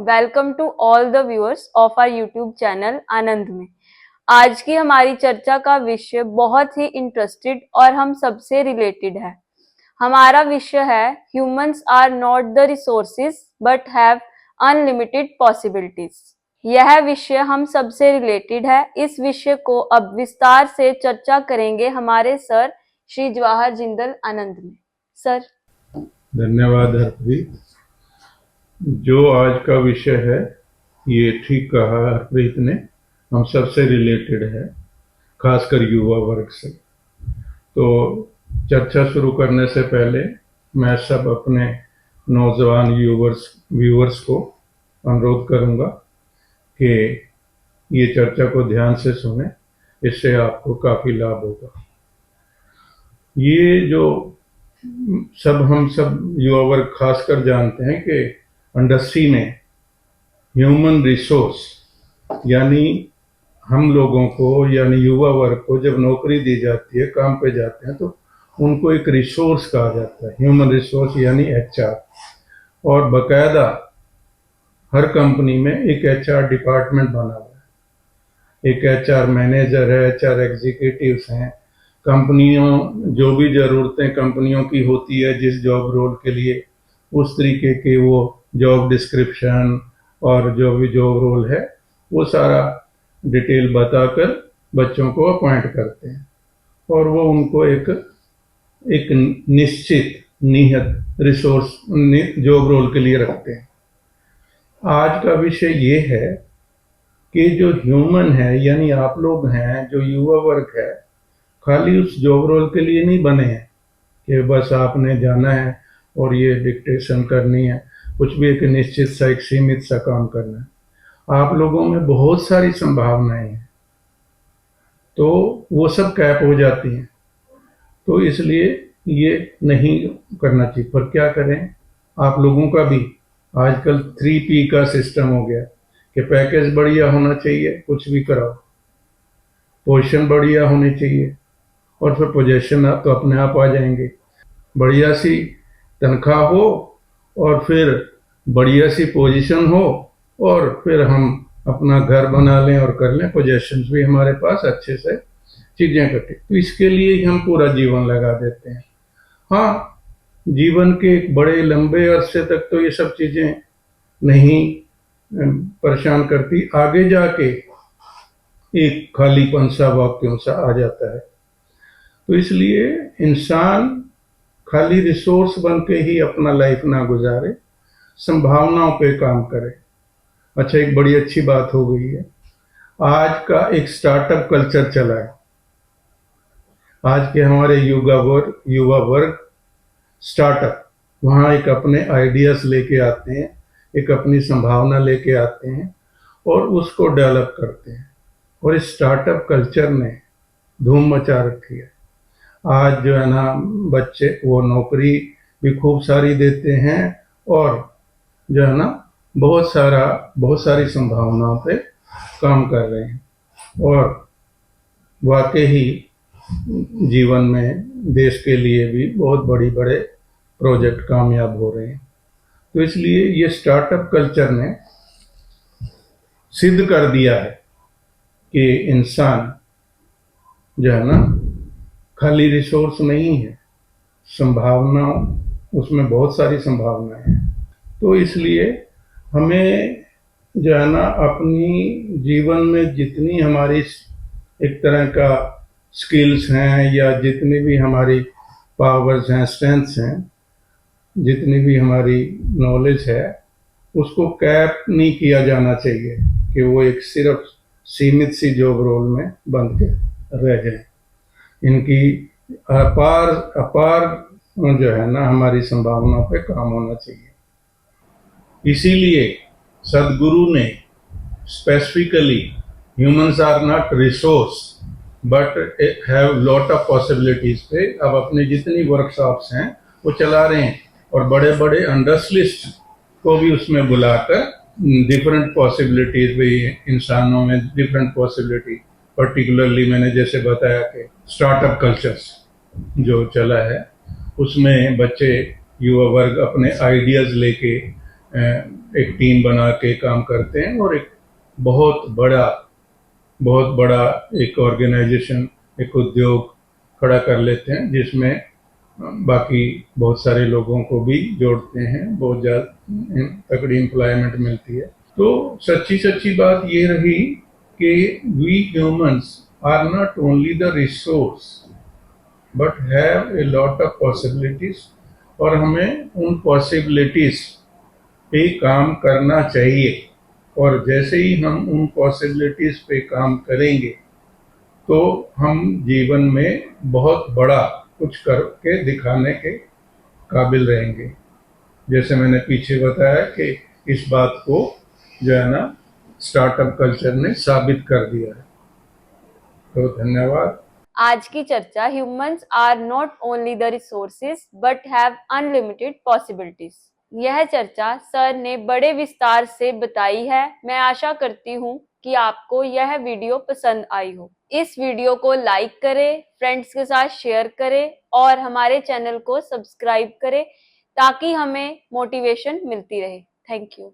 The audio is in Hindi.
Welcome to all the viewers of our YouTube channel Anand में। आज की हमारी चर्चा का विषय बहुत ही इंटरेस्टेड और हम सबसे रिलेटेड है। हमारा विषय है humans are not the resources but have unlimited possibilities. यह विषय हम सबसे रिलेटेड है। इस विषय को अब विस्तार से चर्चा करेंगे हमारे सर श्री जवाहर जिंदल आनंद में। सर धन्यवाद हरप्रीत। जो आज का विषय है ये ठीक कहा हरप्रीत ने, हम सबसे रिलेटेड है, खासकर युवा वर्ग से। तो चर्चा शुरू करने से पहले मैं सब अपने नौजवान व्यूवर्स को अनुरोध करूंगा कि ये चर्चा को ध्यान से सुने, इससे आपको काफी लाभ होगा। ये जो हम सब युवा वर्ग खासकर जानते हैं कि इंडस्ट्री में ह्यूमन रिसोर्स यानी हम लोगों को यानी युवा वर्ग को जब नौकरी दी जाती है, काम पे जाते हैं, तो उनको एक रिसोर्स कहा जाता है, ह्यूमन रिसोर्स यानी HR। और बकायदा हर कंपनी में एक HR डिपार्टमेंट बना हुआ है, एक HR मैनेजर है, HR एग्जीक्यूटिव्स हैं। कंपनियों जो भी ज़रूरतें कंपनियों की होती है जिस जॉब रोल के लिए, उस तरीके के वो जॉब डिस्क्रिप्शन और जो भी जॉब रोल है वो सारा डिटेल बताकर बच्चों को अपॉइंट करते हैं और वो उनको एक निश्चित नियत रिसोर्स जॉब रोल के लिए रखते हैं। आज का विषय ये है कि जो ह्यूमन है यानी आप लोग हैं, जो युवा वर्ग है, खाली उस जॉब रोल के लिए नहीं बने हैं कि बस आपने जाना है और ये डिक्टेशन करनी है, कुछ भी एक निश्चित सा एक सीमित सा काम करना है। आप लोगों में बहुत सारी संभावनाएं हैं, तो वो सब कैप हो जाती हैं। तो इसलिए ये नहीं करना चाहिए। पर क्या करें, आप लोगों का भी आजकल 3P का सिस्टम हो गया कि पैकेज बढ़िया होना चाहिए, कुछ भी कराओ, पोजीशन बढ़िया होनी चाहिए और फिर पोजीशन तो अपने आप आ जाएंगे। बढ़िया सी तनख्वाह हो और फिर बढ़िया सी पोजीशन हो और फिर हम अपना घर बना लें और कर लें, पोजीशंस भी हमारे पास अच्छे से चीजें कटे। तो इसके लिए ही हम पूरा जीवन लगा देते हैं। हाँ, जीवन के एक बड़े लंबे अरसे तक तो ये सब चीजें नहीं परेशान करती, आगे जाके एक खालीपन सा वाक्यों सा आ जाता है। तो इसलिए इंसान खाली रिसोर्स बन के ही अपना लाइफ ना गुजारे, संभावनाओं पे काम करे। अच्छा, एक बड़ी अच्छी बात हो गई है, आज का एक स्टार्टअप कल्चर चला है। आज के हमारे युवा वर्ग स्टार्टअप, वहाँ एक अपने आइडियाज लेके आते हैं, एक अपनी संभावना लेके आते हैं और उसको डेवलप करते हैं। और इस स्टार्टअप कल्चर ने धूम मचा रखी है। आज जो है ना, बच्चे वो नौकरी भी खूब सारी देते हैं और जो है ना बहुत सारी संभावनाओं पे काम कर रहे हैं और वाकई ही जीवन में देश के लिए भी बहुत बड़े प्रोजेक्ट कामयाब हो रहे हैं। तो इसलिए ये स्टार्टअप कल्चर ने सिद्ध कर दिया है कि इंसान जो है ना खाली रिसोर्स नहीं है, संभावना, उसमें बहुत सारी संभावनाएं हैं। तो इसलिए हमें जो है ना अपनी जीवन में जितनी हमारी एक तरह का स्किल्स हैं या जितनी भी हमारी पावर्स हैं, स्ट्रेंथ्स हैं, जितनी भी हमारी नॉलेज है, उसको कैप नहीं किया जाना चाहिए कि वो एक सिर्फ सीमित सी जॉब रोल में बंद के रह जाए। इनकी अपार जो है ना हमारी संभावनाओं पे काम होना चाहिए। इसीलिए सदगुरु ने specifically humans are not resource but have lot of possibilities पे अब अपनी जितनी वर्कशॉप्स हैं वो चला रहे हैं और बड़े इंडस्ट्रियलिस्ट को भी उसमें बुलाकर डिफरेंट पॉसिबिलिटीज भी, इंसानों में डिफरेंट पॉसिबिलिटी, पर्टिकुलरली मैंने जैसे बताया कि स्टार्टअप कल्चर्स जो चला है उसमें बच्चे युवा वर्ग अपने आइडियाज लेके एक टीम बना के काम करते हैं और एक बहुत बड़ा एक ऑर्गेनाइजेशन, एक उद्योग खड़ा कर लेते हैं, जिसमें बाकी बहुत सारे लोगों को भी जोड़ते हैं, बहुत ज़्यादा तगड़ी एम्प्लॉयमेंट मिलती है। तो सच्ची बात ये रही कि we humans are not only the resource but have a lot of possibilities, और हमें उन पॉसिबिलिटीज पे काम करना चाहिए। और जैसे ही हम उन पॉसिबिलिटीज पे काम करेंगे तो हम जीवन में बहुत बड़ा कुछ करके दिखाने के काबिल रहेंगे। जैसे मैंने पीछे बताया कि इस बात को जो है ना स्टार्टअप कल्चर ने साबित कर दिया है। तो धन्यवाद। आज की चर्चा humans are not only the resources but have unlimited possibilities. यह चर्चा सर ने बड़े विस्तार से बताई है। मैं आशा करती हूँ कि आपको यह वीडियो पसंद आई हो। इस वीडियो को लाइक करें, फ्रेंड्स के साथ शेयर करें और हमारे चैनल को सब्सक्राइब करें ताकि हमें मोटिवेशन मिलती रहे। Thank you.